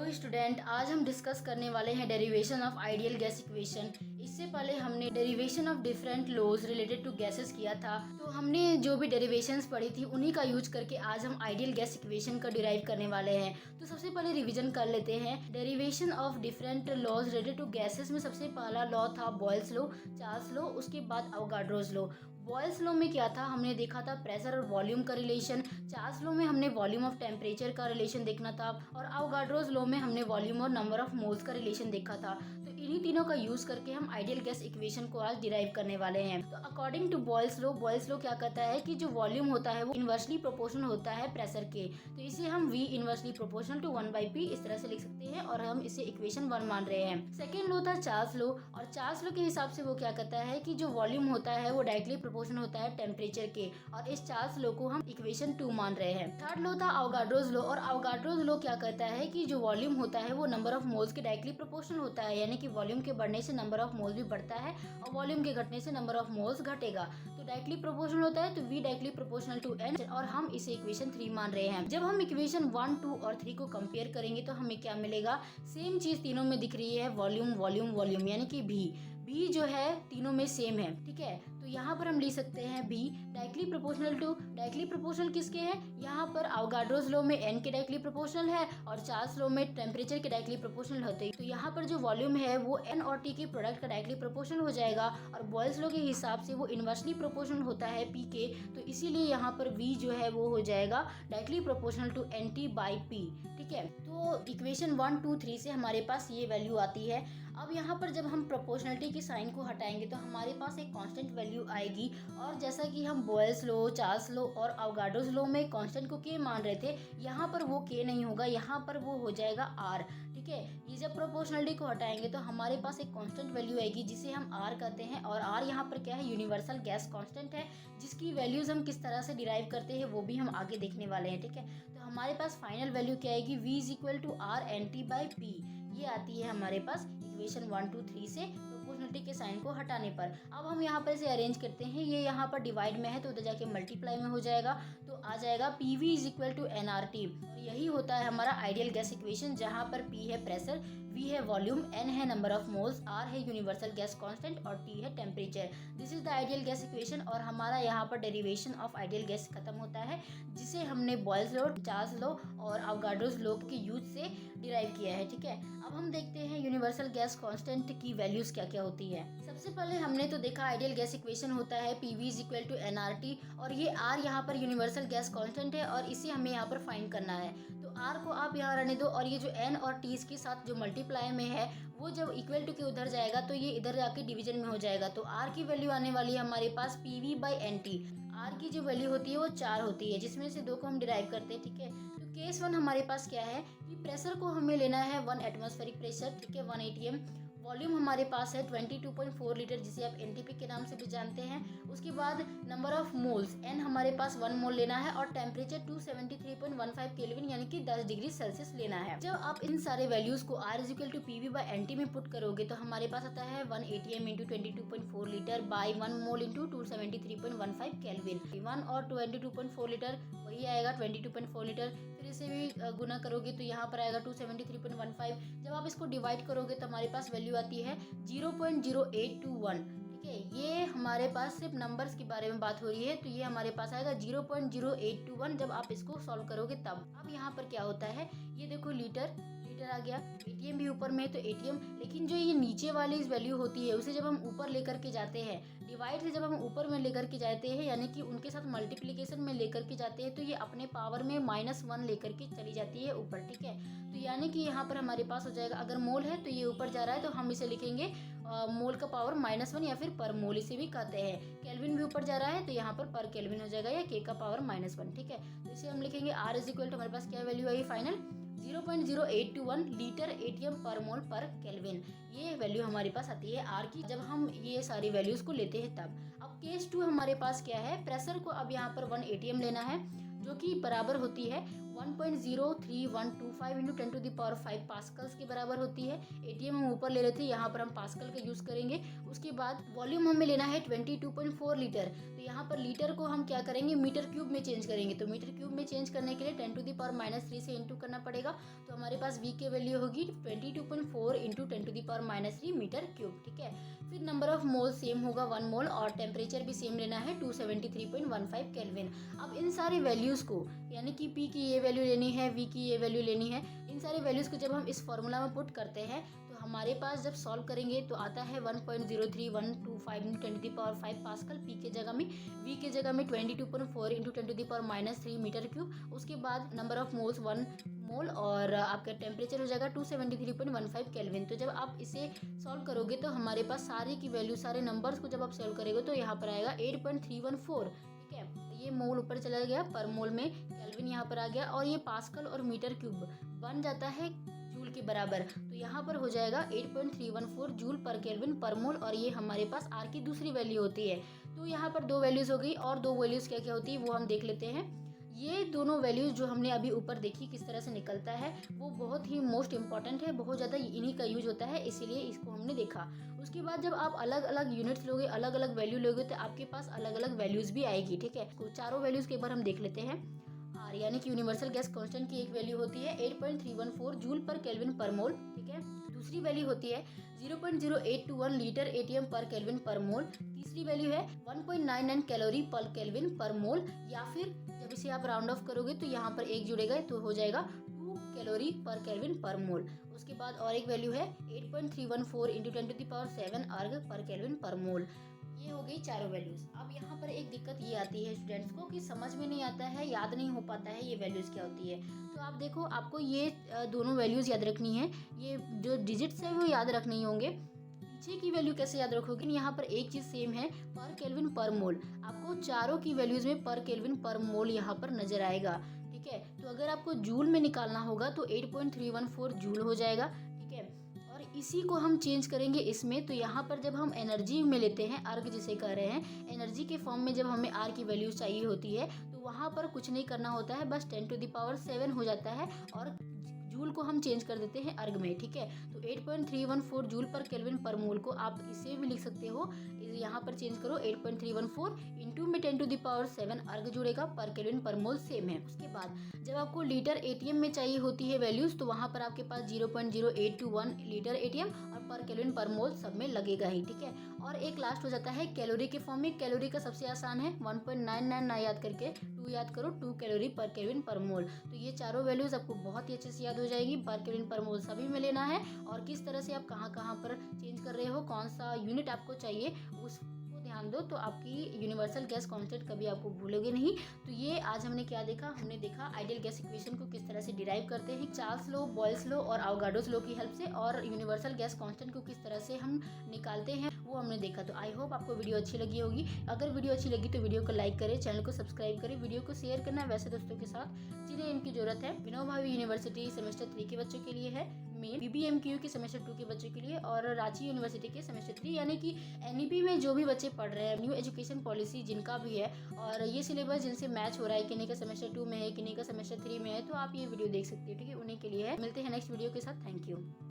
Hello student, आज हम discuss करने वाले हैं derivation of ideal gas equation. इससे पहले हमने derivation of different laws related to gases किया था। तो हमने जो भी डेरिवेशंस पढ़ी थी उन्हीं का यूज करके आज हम आइडियल गैस इक्वेशन का डिराइव करने वाले हैं। तो सबसे पहले रिवीजन कर लेते हैं। Derivation of different laws related to gases में सबसे पहला लॉ था बॉयल्स लॉ, चार्ल्स लॉ, उसके बाद अवोगाड्रोस लॉ। बॉयल्स लॉ में क्या था, हमने देखा था प्रेशर और वॉल्यूम का रिलेशन। चार्ल्स लॉ में हमने वॉल्यूम ऑफ टेम्परेचर का रिलेशन देखना था और अवोगाड्रोस लॉ में हमने वॉल्यूम और नंबर ऑफ मोल्स का रिलेशन देखा था। तो इन्हीं तीनों का यूज करके हम आइडियल गैस इक्वेशन को आज डिराइव करने वाले हैं। तो अकॉर्डिंग टू बॉयल्स लॉ क्या कहता है कि जो वॉल्यूम होता है वो इनवर्सली प्रोपोर्शनल होता है प्रेशर के। तो इसे हम V inversely proportional to 1/P इस तरह से लिख सकते हैं और हम इसे इक्वेशन 1 मान रहे हैं। सेकेंड लॉ था चार्ल्स लॉ, और चार्ल्स लॉ के हिसाब से वो क्या कहता है कि जो वॉल्यूम होता है वो डायरेक्टली प्रोपोर्शनल होता है टेम्परेचर के, और इस चार्ल्स लॉ को हम इक्वेशन 2 मान रहे हैं। थर्ड लॉ था अवोगाड्रोस लॉ, और अवोगाड्रोस लॉ क्या कहता है कि जो वॉल्यूम होता है वो नंबर ऑफ मोल्स के डायरेक्टली प्रोपोर्शनल होता है, यानी कि वॉल्यूम के बढ़ने से नंबर ऑफ मोल्स भी बढ़ता है और वॉल्यूम के घटने से नंबर ऑफ मोल्स घटेगा। तो डायरेक्टली प्रोपोर्शनल होता है तो V directly proportional to N, और हम इसे इक्वेशन 3 मान रहे हैं। जब हम इक्वेशन 1, 2 और 3 को कंपेयर करेंगे तो हमें क्या मिलेगा, सेम चीज तीनों में दिख रही है, वॉल्यूम वॉल्यूम वॉल्यूम, यानी कि भी जो है तीनों में सेम है। ठीक है, तो यहाँ पर हम लिख सकते हैं B डायरेक्टली प्रोपोर्शनल किसके है, यहाँ पर अवोगाड्रोस लॉ में N के डायरेक्टली प्रोपोर्शनल है और चार्ल्स लॉ में टेम्परेचर के डायरेक्टली प्रोपोर्शनल होते हैं। तो यहाँ पर जो वॉल्यूम है वो N और T के प्रोडक्ट का डायरेक्टली प्रोपोर्शनल हो जाएगा, और बॉयल्स लॉ के हिसाब से वो इनवर्सली प्रोपोर्शनल होता है P के। तो इसीलिए यहाँ पर V जो है वो हो जाएगा डायरेक्टली प्रोपोर्शनल टू NT/P। ठीक है, तो इक्वेशन 1, 2, 3 से हमारे पास ये वैल्यू आती है। अब यहाँ पर जब हम प्रोपोर्शनलिटी की साइन को हटाएंगे तो हमारे पास एक कांस्टेंट वैल्यू आएगी, और जैसा कि हम बॉयल्स लॉ, चार्ल्स लॉ और अवोगाड्रोस लॉ में कांस्टेंट को K मान रहे थे, यहाँ पर वो K नहीं होगा, यहाँ पर वो हो जाएगा R। ठीक है, ये जब प्रोपोर्शनलिटी को हटाएंगे तो हमारे पास एक कांस्टेंट वैल्यू आएगी जिसे हम R कहते हैं, और R यहाँ पर क्या है, यूनिवर्सल गैस कांस्टेंट है, जिसकी वैल्यूज हम किस तरह से डिराइव करते हैं वो भी हम आगे देखने वाले हैं। ठीक है, तो हमारे पास फाइनल वैल्यू क्या आएगी, V = R NT/P, ये आती है हमारे पास इक्वेशन 1, 2, 3 से प्रोपोर्शनलिटी के साइन को हटाने पर। अब हम यहाँ पर इसे अरेंज करते हैं, ये यहाँ पर डिवाइड में है तो उधर जाके मल्टीप्लाई में हो जाएगा, तो आ जाएगा PV = nRT। और यही होता है हमारा आइडियल गैस इक्वेशन, जहाँ पर P है प्रेशर, V है वॉल्यूम, N है नंबर ऑफ मोल्स, R है यूनिवर्सल गैस कांस्टेंट और T है temperature. This is the ideal gas equation, और हमारा यहाँ पर डेरिवेशन ऑफ आइडियल गैस खत्म होता है, जिसे हमने बॉयल्स लॉ, चार्ल्स लॉ और अवोगाड्रोस लॉ के यूज से डिराइव किया है। ठीक है, अब हम देखते हैं यूनिवर्सल गैस कांस्टेंट की वैल्यूज क्या क्या होती है। सबसे पहले हमने तो देखा आइडियल गैस इक्वेशन होता है PV = nRT, और ये R यहाँ पर यूनिवर्सल गैस कांस्टेंट है और इसे हमें यहाँ पर फाइंड करना है। तो R को आप यहाँ रहने दो, और ये जो N और T के साथ जो मल्टीप्लाई में है वो जब इक्वल टू के उधर जाएगा तो ये इधर जाके डिवीजन में हो जाएगा। तो R की वैल्यू आने वाली है हमारे पास PV/NT। R की जो वैल्यू होती है वो 4 होती है, जिसमें से 2 को हम डिराइव करते हैं। ठीक है, तो केस 1 हमारे पास क्या है कि प्रेशर को हमें लेना है 1 एटमॉस्फेरिक प्रेशर। ठीक है, 1 atm। वॉल्यूम हमारे पास है 22.4 लीटर, जिसे आप NTP के नाम से भी जानते हैं। उसके बाद नंबर ऑफ मोल्स N हमारे पास 1 मोल लेना है, और टेम्परेचर 273.15 केल्विन यानी कि 10 डिग्री सेल्सियस लेना है। जब आप इन सारे वैल्यूज को R = PV/NT में पुट करोगे तो हमारे पास आता है 1 atm × 22.4 litre by 1 mole × 273.15 kelvin. 1 और 22.4 लीटर वही आएगा 22.4 लीटर, फिर इसे भी गुना करोगे तो यहाँ पर आएगा 273.15। जब आप इसको डिवाइड करोगे तो हमारे पास वैल्यू आती है 0.0821। ठीक है, ये हमारे पास सिर्फ नंबर्स के बारे में बात हो रही है, तो ये हमारे पास आएगा 0.0821 जब आप इसको सॉल्व करोगे तब। अब यहाँ पर क्या होता है, ये देखो लीटर आ गया, ATM भी ऊपर में है तो ATM, लेकिन जो ये नीचे वाली इस वैल्यू होती है उसे जब हम ऊपर लेकर के जाते हैं, डिवाइड से जब हम ऊपर में लेकर के जाते हैं, यानी कि उनके साथ मल्टीप्लिकेशन में लेकर के जाते हैं, तो ये अपने पावर में -1 लेकर के चली जाती है ऊपर। ठीक है, तो यानी कि यहाँ पर हमारे पास हो जाएगा, अगर मोल है तो ये ऊपर जा रहा है तो हम इसे लिखेंगे मोल का पावर -1 या फिर पर मोल इसे भी कहते हैं। केल्विन भी ऊपर जा रहा है तो यहाँ पर केल्विन हो जाएगा, या K का पावर -1। ठीक है, तो इसे हम लिखेंगे R = हमारे पास क्या value I final 0.0821 litre ATM पर मोल पर केल्विन। ये वैल्यू हमारे पास आती है R की, जब हम ये सारी वैल्यूज को लेते हैं तब। अब केस 2 हमारे पास क्या है, प्रेशर को अब यहाँ पर 1 atm लेना है, जो कि बराबर होती है 1.03125 इंटू 10⁵ पास्कल्स के बराबर होती है। एटीएम हम ऊपर ले रहे थे, यहाँ पर हम पास्कल का यूज़ करेंगे। उसके बाद वॉल्यूम हमें लेना है 22.4 लीटर, तो यहाँ पर लीटर को हम क्या करेंगे, मीटर क्यूब में चेंज करेंगे। तो मीटर क्यूब में चेंज करने के लिए 10⁻³ से इंटू करना पड़ेगा। तो हमारे पास V की वैल्यू होगी 22.4 इंटू 10⁻³ मीटर क्यूब, ठीक है। फिर नंबर ऑफ मोल सेम होगा 1 मोल, और टेम्परेचर भी सेम लेना है 273.15 केल्विन। अब इन सारी वैल्यूज़ को, यानी कि P की ये वैल्यू लेनी है, V की ये वैल्यू लेनी है, इन सारी वैल्यूज़ को जब हम इस फॉर्मूला में पुट करते हैं तो हमारे पास जब सॉल्व करेंगे तो आता है 1.03125 इंटू 10⁵ पास्कल P के जगह में, V के जगह में 22.4 इंटू 10⁻³ मीटर क्यूब। उसके बाद नंबर ऑफ मोल्स 1 मोल, और आपका टेम्परेचर हो जाएगा 273.15 केल्विन। तो जब आप इसे सॉल्व करोगे तो हमारे पास सारे की वैल्यू, सारे नंबर्स को जब आप सॉल्व करोगे तो यहाँ पर आएगा 8.314, ठीक है। ये मोल ऊपर चला गया, पर मोल में केल्विन यहाँ पर आ गया, और ये पास्कल और मीटर क्यूब बन जाता है जूल के बराबर। तो यहाँ पर हो जाएगा 8.314 जूल पर केल्विन पर मोल, और ये हमारे पास आर की दूसरी वैल्यू होती है। तो यहाँ पर 2 वैल्यूज़ हो गई, और 2 वैल्यूज़ क्या क्या होती है वो हम देख लेते हैं। ये दोनों वैल्यूज़ जो हमने अभी ऊपर देखी किस तरह से निकलता है, वो बहुत ही मोस्ट इंपॉर्टेंट है, बहुत ज़्यादा इन्हीं का यूज होता है, इसीलिए इसको हमने देखा। उसके बाद जब आप अलग अलग यूनिट्स लोगे, अलग अलग वैल्यू लोगे, तो आपके पास अलग अलग वैल्यूज़ भी आएगी, ठीक है। तो चारों वैल्यूज़ के एक बार हम देख लेते हैं। आर यानी कि यूनिवर्सल गैस कांस्टेंट की एक वैल्यू होती है 8.314 जूल पर केल्विन पर मोल, ठीक है। दूसरी वैल्यू होती है 0.0821 लीटर एटीएम पर केल्विन पर मोल। तीसरी वैल्यू है 1.99 कैलोरी पर केल्विन पर मोल, या फिर जब इसे आप राउंड ऑफ करोगे तो यहाँ पर एक जुड़ेगा तो हो जाएगा 2 कैलोरी पर केल्विन पर मोल। उसके बाद और एक वैल्यू है 8.314 इंटू 10⁷ अर्ग पर केल्विन पर मोल। ये हो गई चारों वैल्यूज़। अब यहाँ पर एक दिक्कत ये आती है स्टूडेंट्स को कि समझ में नहीं आता है, याद नहीं हो पाता है ये वैल्यूज़ क्या होती है। तो आप देखो, आपको ये दोनों वैल्यूज़ याद रखनी है, ये जो डिजिट्स है वो याद रखने होंगे। पीछे की वैल्यू कैसे याद रखोगे, यहाँ पर एक चीज़ सेम है, पर केल्विन पर मोल। आपको चारों की वैल्यूज़ में पर केल्विन पर मोल यहाँ पर नजर आएगा, ठीक है। तो अगर आपको जूल में निकालना होगा तो 8.314 जूल हो जाएगा, ठीक है। और इसी को हम चेंज करेंगे इसमें, तो यहाँ पर जब हम एनर्जी में लेते हैं, अर्ग जिसे कह रहे हैं, एनर्जी के फॉर्म में जब हमें आर की वैल्यू चाहिए होती है तो वहाँ पर कुछ नहीं करना होता है, बस 10⁷ हो जाता है, और जूल को हम चेंज कर देते हैं अर्ग में, ठीक है। तो 8.314 जूल पर केल्विन पर मोल को आप इसे भी लिख सकते हो, यहाँ पर चेंज करो 8.314 इंटू में 10⁷ अर्ग जुड़ेगा, पर केल्विन पर मोल सेम है। उसके बाद जब आपको लीटर एटीएम में चाहिए होती है वैल्यूज़, तो वहाँ पर आपके पास 0.0821 लीटर एटीएम और पर केल्विन पर मोल सब में लगेगा ही, ठीक है। और एक लास्ट हो जाता है कैलोरी के फॉर्म में। कैलोरी का सबसे आसान है 1.99 ना याद करके 2 याद करो, 2 कैलोरी पर केल्विन पर मोल। तो ये चारों वैल्यूज़ आपको बहुत ही अच्छे से याद हो जाएगी। पर केल्विन पर मोल सभी में लेना है, और किस तरह से आप कहाँ कहाँ पर चेंज कर रहे हो, कौन सा यूनिट आपको चाहिए उसको ध्यान दो, तो आपकी यूनिवर्सल गैस कांस्टेंट कभी आपको भूलोगे नहीं। तो ये आज हमने क्या देखा, हमने देखा आइडियल गैस इक्वेशन को किस तरह से डिराइव करते हैं चार्ल्स लॉ, बॉयल्स लॉ और अवोगाड्रोस लॉ की हेल्प से, और यूनिवर्सल गैस कांस्टेंट को किस तरह से हम निकालते हैं वो हमने देखा। तो आई होप आपको वीडियो अच्छी लगी होगी। अगर वीडियो अच्छी लगी तो वीडियो को लाइक करें, चैनल को सब्सक्राइब करें, वीडियो को शेयर करना है वैसे दोस्तों के साथ जिन्हें इनकी जरूरत है। विनोबा भावे यूनिवर्सिटी सेमेस्टर 3 के बच्चों के लिए है, में BBMQ के सेमेस्टर 2 के बच्चों के लिए, और रांची यूनिवर्सिटी के सेमेस्टर 3, यानी कि NEP में जो भी बच्चे पढ़ रहे हैं, न्यू एजुकेशन पॉलिसी जिनका भी है, और ये सिलेबस जिनसे मैच हो रहा है, किन्हीं का सेमेस्टर 2 में है, किन्हीं का सेमेस्टर 3 में है, तो आप ये वीडियो देख सकते हो, ठीक है। उन्हीं के लिए है। मिलते हैं नेक्स्ट वीडियो के साथ। Thank you.